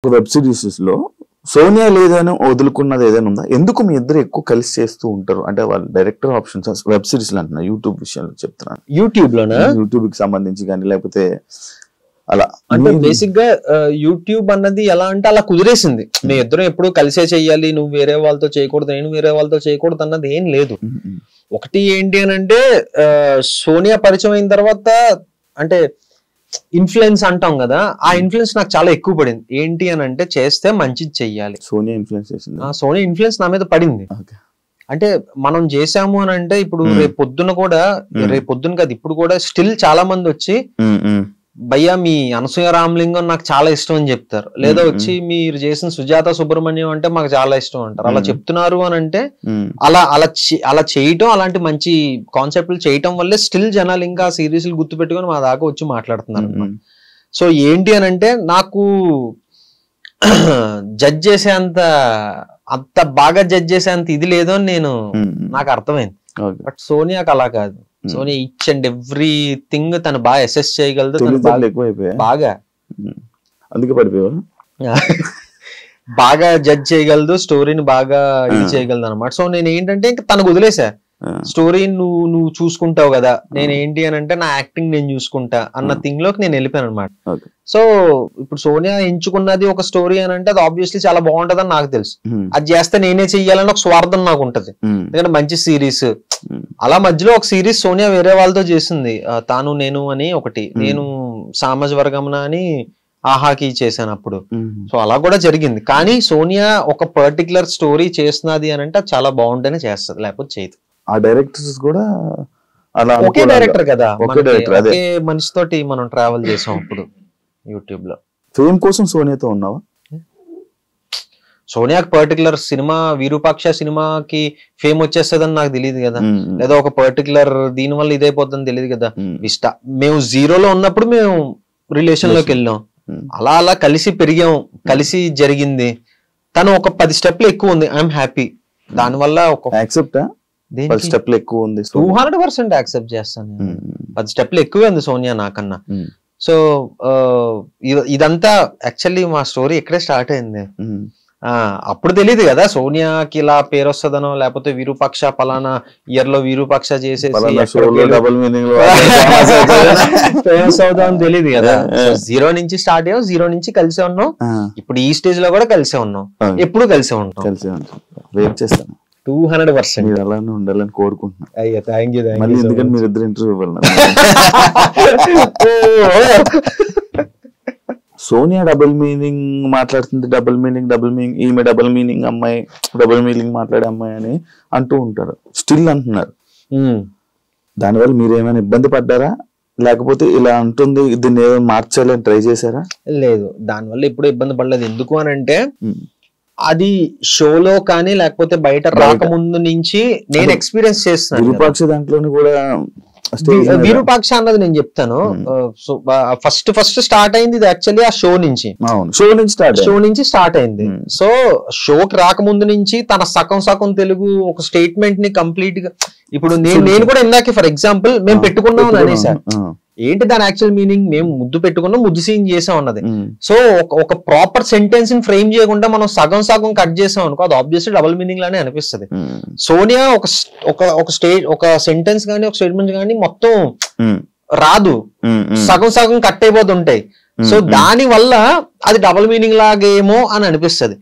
Web serieses లో సోనియా లేదని వదులుకున్నది ఏదైనా ఉందా? ఎందుకు మీ ఇద్దరు ఎక్కువ కలిసి చేస్తూ ఉంటారు? అంటే వాళ్ళు డైరెక్టర్ ఆప్షన్స్ వెబ్ సిరీస్ లో అంటున్నా, యూట్యూబ్ విషయంలో చెప్తున్నాను. యూట్యూబ్ లోనా? యూట్యూబ్ కి సంబంధించి కానీ లేకపోతే అలా అంటే బేసిక్ గా యూట్యూబ్ అన్నది ఎలా అంటే అలా కుదిరేసింది. మీ ఇద్దరం ఎప్పుడు కలిసే చెయ్యాలి, నువ్వు వేరే వాళ్ళతో చేయకూడదు, నేను వేరే వాళ్ళతో చేయకూడదు అన్నది ఏం లేదు. ఒకటి ఏంటి అని అంటే సోనియా పరిచయం అయిన తర్వాత అంటే ఇన్ఫ్లుయెన్స్ అంటాం కదా, ఆ ఇన్ఫ్లుయెన్స్ నాకు చాలా ఎక్కువ పడింది. ఏంటి అని అంటే చేస్తే మంచిది చెయ్యాలి. సోనియా ఇన్ఫ్లుయెన్స్ చేసింది. సోనియా ఇన్ఫ్లుయెన్స్ నా మీద పడింది. అంటే మనం చేసాము అని అంటే ఇప్పుడు రేపు పొద్దున కూడా, రేపు పొద్దున కాదు ఇప్పుడు కూడా స్టిల్ చాలా మంది వచ్చి భయ్యా మీ అనసూయ రామలింగం నాకు చాలా ఇష్టం అని చెప్తారు. లేదా వచ్చి మీరు చేసిన సుజాత సుబ్రహ్మణ్యం అంటే మాకు చాలా ఇష్టం అంటారు. అలా చెప్తున్నారు అని అంటే అలా చేయటం, అలాంటి మంచి కాన్సెప్ట్లు చేయటం వల్లే స్టిల్ జనాలు ఇంకా సిరీస్లు గుర్తు పెట్టుకొని మా దాకా వచ్చి మాట్లాడుతున్నారు. సో ఏంటి అని అంటే నాకు జడ్జ్ చేసేంత అంత బాగా జడ్జ్ చేసేంత ఇది లేదో అని నాకు అర్థమైంది. బట్ సోనియాకి అలా కాదు. Sonia each and every thing తను బాగా అసెస్ చేయగలదు, బాగా అందుకే పడిపోయావా, బాగా జడ్జ్ చేయగలదు, స్టోరీని బాగా ఇది చేయగలదు అనమాట. సో నేను ఏంటంటే ఇంకా తనకు వదిలేసా, స్టోరీ నువ్వు చూసుకుంటావు కదా, నేను ఏంటి అని అంటే నా యాక్టింగ్ నేను చూసుకుంటా అన్న థింగ్ లోకి నేను వెళ్ళిపోయాను అనమాట. సో ఇప్పుడు సోనియా ఎంచుకున్నది ఒక స్టోరీ అని అంటే అది ఆబ్వియస్లీ చాలా బాగుంటది అని నాకు తెలుసు. అది చేస్తే నేనే చెయ్యాలని ఒక స్వార్థం నాకు ఉంటది, ఎందుకంటే మంచి సిరీస్. అలా మధ్యలో ఒక సిరీస్ సోనియా వేరే వాళ్ళతో చేసింది, తాను నేను అని ఒకటి, నేను సామాజ వర్గమున అని ఆహాకి చేశాను అప్పుడు. సో అలా కూడా జరిగింది. కానీ సోనియా ఒక పర్టికులర్ స్టోరీ చేస్తున్నది అని అంటే చాలా బాగుంటేనే చేస్తుంది, లేకపోతే చేయదు. ఆ డైరెక్టర్స్ కూడా అలా ఒకే డైరెక్టర్ కదా, ఒకే మనిషితోటి మనం ట్రావెల్ చేసాం అప్పుడు యూట్యూబ్ లో. ఫేమ్ కోసం సోనియాతో ఉన్నావా? సోనియాకి పర్టికులర్ సినిమా విరూపాక్ష సినిమాకి ఫేమ్ వచ్చేస్తుందని నాకు తెలియదు కదా, లేదా ఒక పర్టికులర్ దీని వల్ల ఇదైపోతుందని తెలియదు కదా. మేము జీరోలో ఉన్నప్పుడు మేము రిలేషన్ లోకి వెళ్ళాం, అలా అలా కలిసి పెరిగాం, కలిసి జరిగింది. తను ఒక 10 స్టెప్లు ఎక్కువ ఉంది, ఐఎమ్ హ్యాపీ దానివల్ల. ఒక యాక్సెప్ట్ 10 స్టెప్లు ఎక్కువ ఉంది, 200% యాక్సెప్ట్ చేస్తాను. 10 స్టెప్లు ఎక్కువే ఉంది సోనియా నాకన్నా. సో ఇదంతా యాక్చువల్లీ మా స్టోరీ ఇక్కడే స్టార్ట్ అయింది. అప్పుడు తెలియదు కదా సోనియాకి ఇలా పేరు వస్తుందనో, లేకపోతే విరూపాక్ష పలానా ఇయర్ లో విరూపాక్ష చేసేసి ఫేమస్ అవుదాం తెలియదు కదా. జీరో నుంచి స్టార్ట్ అయ్యాం, జీరో నుంచి కలిసే ఉన్నాం, ఇప్పుడు ఈ స్టేజ్ లో కూడా కలిసే ఉన్నాం, ఎప్పుడు కలిసే ఉంటాం. వెయిట్ చేస్తాను 200% అలానే ఉండాలని కోరుకుంటున్నాను. అయ్యా థ్యాంక్ యూ. ఎందుకంటే మీరు ఇద్దరు ఇంటర్వ్యూ ఇవ్వాలి. సోనియా డబుల్ మీనింగ్ మాట్లాడుతుంది, డబుల్ మీనింగ్ ఈమె డబుల్ మీనింగ్ అమ్మాయి, డబుల్ మీనింగ్ మాట్లాడే అమ్మాయి అని అంటూ ఉంటారు, స్టిల్ అంటున్నారు. దానివల్ల మీరు ఏమైనా ఇబ్బంది పడ్డారా, లేకపోతే ఇలా అంటుంది దీన్ని ఏమైనా మార్చాలని ట్రై చేశారా? లేదు, దానివల్ల ఎప్పుడు ఇబ్బంది పడలేదు. ఎందుకు అని అంటే అది షోలో కానీ లేకపోతే బయట రాకముందు నుంచి నేను ఎక్స్పీరియన్స్ చేస్తున్నాను. విరూపాక్ష దాంట్లోని కూడా విరూపాక్ష అన్నది నేను చెప్తాను. ఫస్ట్ స్టార్ట్ అయింది ఇది యాక్చువల్లీ ఆ షో నుంచి స్టార్ట్ అయింది. సో షోకి రాకముందు నుంచి తన సగం తెలుగు ఒక స్టేట్మెంట్ ని కంప్లీట్ గా, ఇప్పుడు నేను కూడా ఇందాక ఫర్ ఎగ్జాంపుల్ మేము పెట్టుకున్నాం అనేసారు, ఏంటి దాని యాక్చువల్ మీనింగ్, మేము ముద్దు పెట్టుకున్నాం, ముద్దు సీన్ చేసాం అన్నది. సో ఒక ప్రాపర్ సెంటెన్స్ ని ఫ్రేమ్ చేయకుండా మనం సగం కట్ చేసాం అనుకో, అది ఆబ్వియస్లీ డబుల్ మీనింగ్ లానే అనిపిస్తుంది. సోనియా ఒక సెంటెన్స్ కానీ ఒక స్టేట్మెంట్ కానీ మొత్తం రాదు, సగం కట్ అయిపోతుంటాయి. సో దాని వల్ల అది డబుల్ మీనింగ్ లాగేమో అని అనిపిస్తుంది.